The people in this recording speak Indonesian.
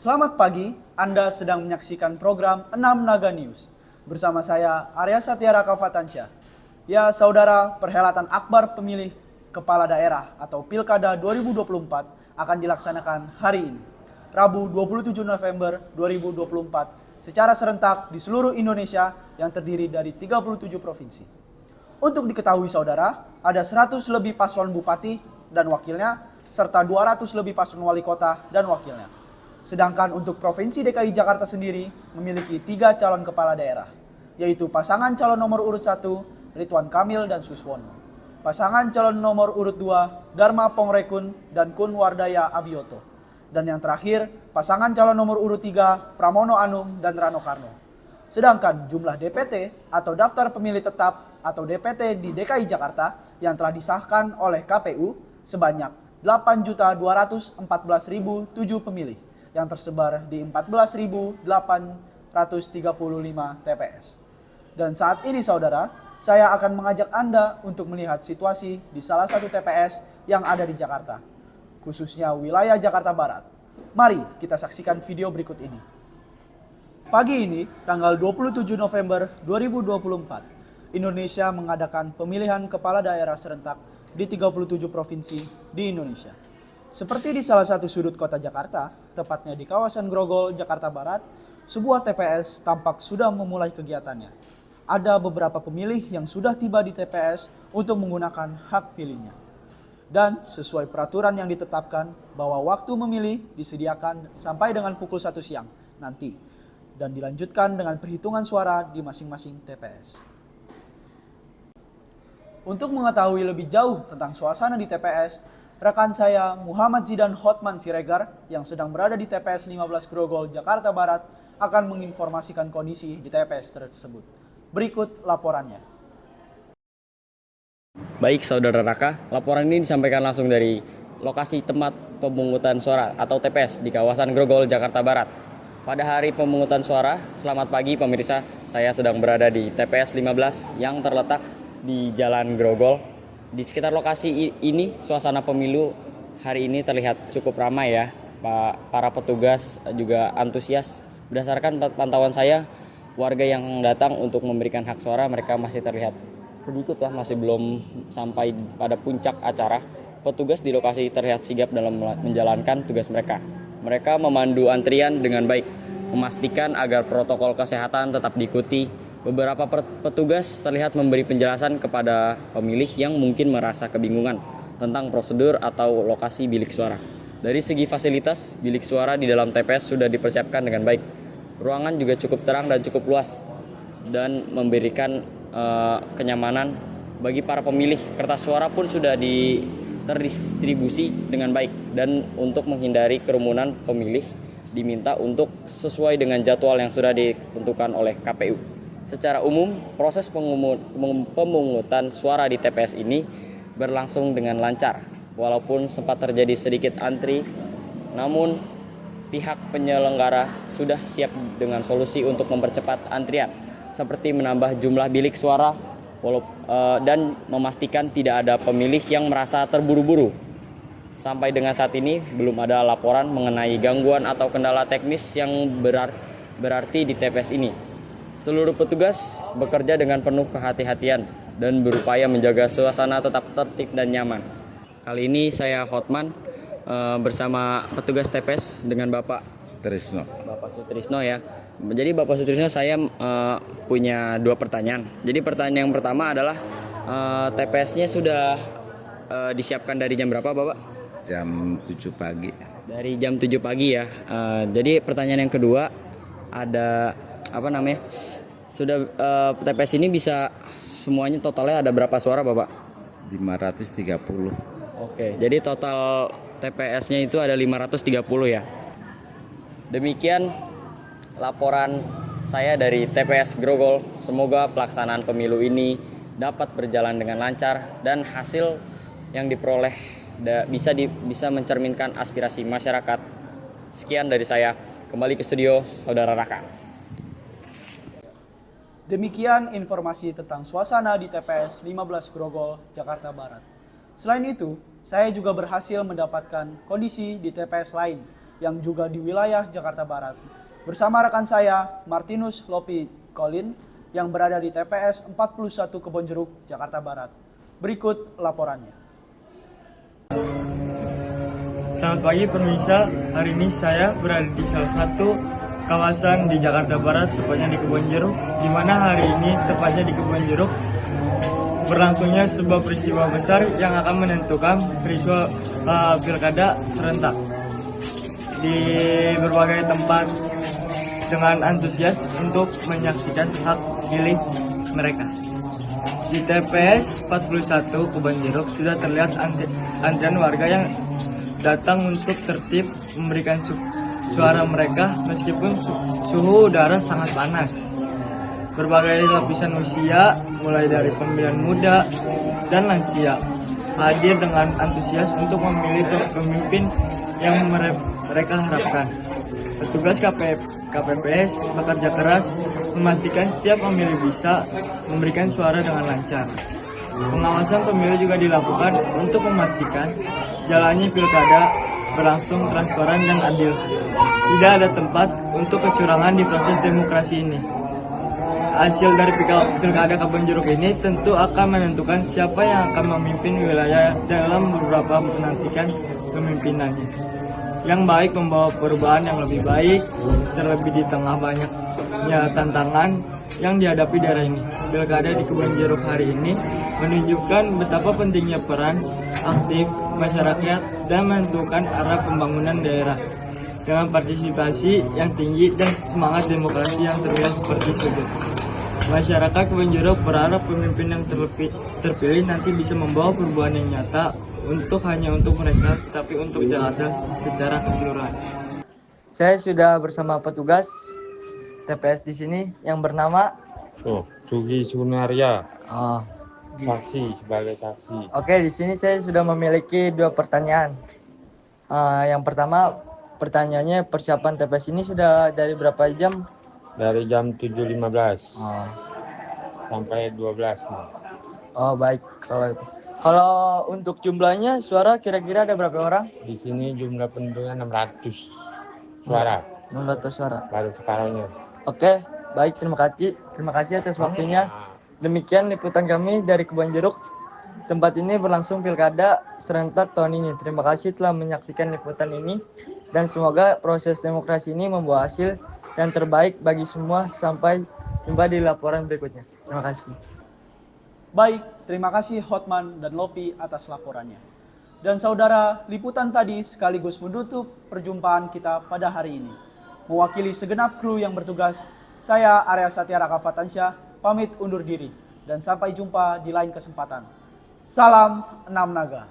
Selamat pagi, Anda sedang menyaksikan program 6 Naga News. Bersama saya, Arya Satyara Kafatansyah. Ya saudara, perhelatan akbar pemilih kepala daerah atau Pilkada 2024 akan dilaksanakan hari ini, Rabu 27 November 2024, secara serentak di seluruh Indonesia yang terdiri dari 37 provinsi. Untuk diketahui saudara, ada 100 lebih paslon bupati dan wakilnya, serta 200 lebih paslon wali kota dan wakilnya. Sedangkan untuk Provinsi DKI Jakarta sendiri memiliki 3 calon kepala daerah, yaitu pasangan calon nomor urut 1, Ridwan Kamil dan Suswono. Pasangan calon nomor urut 2, Dharma Pongrekun dan Kun Wardaya Abioto. Dan yang terakhir, pasangan calon nomor urut 3, Pramono Anung dan Rano Karno. Sedangkan jumlah DPT atau daftar pemilih tetap atau DPT di DKI Jakarta yang telah disahkan oleh KPU sebanyak 8.214.007 pemilih yang tersebar di 14.835 TPS. Dan saat ini saudara, saya akan mengajak Anda untuk melihat situasi di salah satu TPS yang ada di Jakarta, khususnya wilayah Jakarta Barat. Mari kita saksikan video berikut ini. Pagi ini, tanggal 27 November 2024, Indonesia mengadakan pemilihan kepala daerah serentak di 37 provinsi di Indonesia. Seperti di salah satu sudut kota Jakarta, tepatnya di kawasan Grogol, Jakarta Barat, sebuah TPS tampak sudah memulai kegiatannya. Ada beberapa pemilih yang sudah tiba di TPS untuk menggunakan hak pilihnya. Dan sesuai peraturan yang ditetapkan bahwa waktu memilih disediakan sampai dengan pukul 1 siang nanti dan dilanjutkan dengan perhitungan suara di masing-masing TPS. Untuk mengetahui lebih jauh tentang suasana di TPS, rekan saya Muhammad Zidan Hotman Siregar yang sedang berada di TPS 15 Grogol, Jakarta Barat akan menginformasikan kondisi di TPS tersebut. Berikut laporannya. Baik Saudara Raka, laporan ini disampaikan langsung dari lokasi tempat pemungutan suara atau TPS di kawasan Grogol, Jakarta Barat. Pada hari pemungutan suara, selamat pagi pemirsa, saya sedang berada di TPS 15 yang terletak di Jalan Grogol. Di sekitar lokasi ini, suasana pemilu hari ini terlihat cukup ramai ya. Para petugas juga antusias. Berdasarkan pantauan saya, warga yang datang untuk memberikan hak suara mereka masih terlihat sedikit ya, masih belum sampai pada puncak acara. Petugas di lokasi terlihat sigap dalam menjalankan tugas mereka. Mereka memandu antrian dengan baik, memastikan agar protokol kesehatan tetap diikuti. Beberapa petugas terlihat memberi penjelasan kepada pemilih yang mungkin merasa kebingungan tentang prosedur atau lokasi bilik suara. Dari segi fasilitas, bilik suara di dalam TPS sudah dipersiapkan dengan baik. Ruangan juga cukup terang dan cukup luas dan memberikan kenyamanan bagi para pemilih. Kertas suara pun sudah terdistribusi dengan baik, dan untuk menghindari kerumunan pemilih diminta untuk sesuai dengan jadwal yang sudah ditentukan oleh KPU. Secara umum, proses pemungutan suara di TPS ini berlangsung dengan lancar. Walaupun sempat terjadi sedikit antri, namun pihak penyelenggara sudah siap dengan solusi untuk mempercepat antrian, seperti menambah jumlah bilik suara dan memastikan tidak ada pemilih yang merasa terburu-buru. Sampai dengan saat ini, belum ada laporan mengenai gangguan atau kendala teknis yang berarti di TPS ini. Seluruh petugas bekerja dengan penuh kehati-hatian dan berupaya menjaga suasana tetap tertib dan nyaman. Kali ini saya Hotman bersama petugas TPS dengan Bapak Sutrisno ya. Jadi Bapak Sutrisno, saya punya 2 pertanyaan. Jadi pertanyaan yang pertama adalah TPS-nya sudah disiapkan dari jam berapa Bapak? Jam 7 pagi. Dari jam 7 pagi ya. Jadi pertanyaan yang kedua ada sudah TPS ini bisa semuanya totalnya ada berapa suara Bapak? 530. Oke, jadi total TPS-nya itu ada 530 ya. Demikian laporan saya dari TPS Grogol. Semoga pelaksanaan pemilu ini dapat berjalan dengan lancar dan hasil yang diperoleh bisa mencerminkan aspirasi masyarakat. Sekian dari saya. Kembali ke studio Saudara Raka. Demikian informasi tentang suasana di TPS 15 Grogol, Jakarta Barat. Selain itu, saya juga berhasil mendapatkan kondisi di TPS lain yang juga di wilayah Jakarta Barat. Bersama rekan saya, Martinus Lopi Colin, yang berada di TPS 41 Kebonjeruk, Jakarta Barat. Berikut laporannya. Selamat pagi pemirsa, hari ini saya berada di salah satu kawasan di Jakarta Barat, tepatnya di Kebonjeruk, di mana hari ini tepatnya di Kebonjeruk berlangsungnya sebuah peristiwa besar yang akan menentukan peristiwa pilkada serentak di berbagai tempat dengan antusias untuk menyaksikan hak pilih mereka. Di TPS 41 Kebonjeruk sudah terlihat antrian warga yang datang untuk tertib memberikan suara mereka meskipun suhu udara sangat panas. Berbagai lapisan usia, mulai dari pemilihan muda dan lansia, hadir dengan antusias untuk memilih pemimpin yang mereka harapkan. Petugas KPPS bekerja keras memastikan setiap pemilih bisa memberikan suara dengan lancar. Pengawasan pemilu juga dilakukan untuk memastikan jalannya pilkada berlangsung transparan dan adil. Tidak ada tempat untuk kecurangan di proses demokrasi ini. Hasil dari pilkada Kebonjeruk ini tentu akan menentukan siapa yang akan memimpin wilayah dalam beberapa menantikan pemimpinannya. Yang baik membawa perubahan yang lebih baik, terlebih di tengah banyaknya tantangan yang dihadapi daerah ini. Pilkada di Kebonjeruk hari ini menunjukkan betapa pentingnya peran aktif masyarakat dan menentukan arah pembangunan daerah dengan partisipasi yang tinggi dan semangat demokrasi yang terlihat seperti sudut. Masyarakat Kebonjeruk berharap pemimpin yang terpilih nanti bisa membawa perubahan yang nyata hanya untuk mereka, tapi untuk Jakarta secara keseluruhan. Saya sudah bersama petugas TPS di sini yang bernama Sugi Sunaria, Oh. saksi sebagai saksi. Oke, di sini saya sudah memiliki 2 pertanyaan. Yang pertama, pertanyaannya persiapan TPS ini sudah dari berapa jam? Dari jam 7.15 Oh, sampai 12 nih. oh baik kalau itu. Kalau untuk jumlahnya suara kira-kira ada berapa orang? Di sini jumlah penduduknya 600 suara 600 suara. baru sekarangnya. Oke, baik terima kasih atas waktunya. Demikian liputan kami dari Kebonjeruk. Tempat ini berlangsung pilkada serentak tahun ini. Terima kasih telah menyaksikan liputan ini dan semoga proses demokrasi ini membawa hasil yang terbaik bagi semua. Sampai jumpa di laporan berikutnya. Terima kasih. Baik, terima kasih Hotman dan Lopi atas laporannya. Dan saudara, liputan tadi sekaligus menutup perjumpaan kita pada hari ini. Mewakili segenap kru yang bertugas, saya Arya Satyara Kafatansyah pamit undur diri dan sampai jumpa di lain kesempatan. Salam Enam Naga.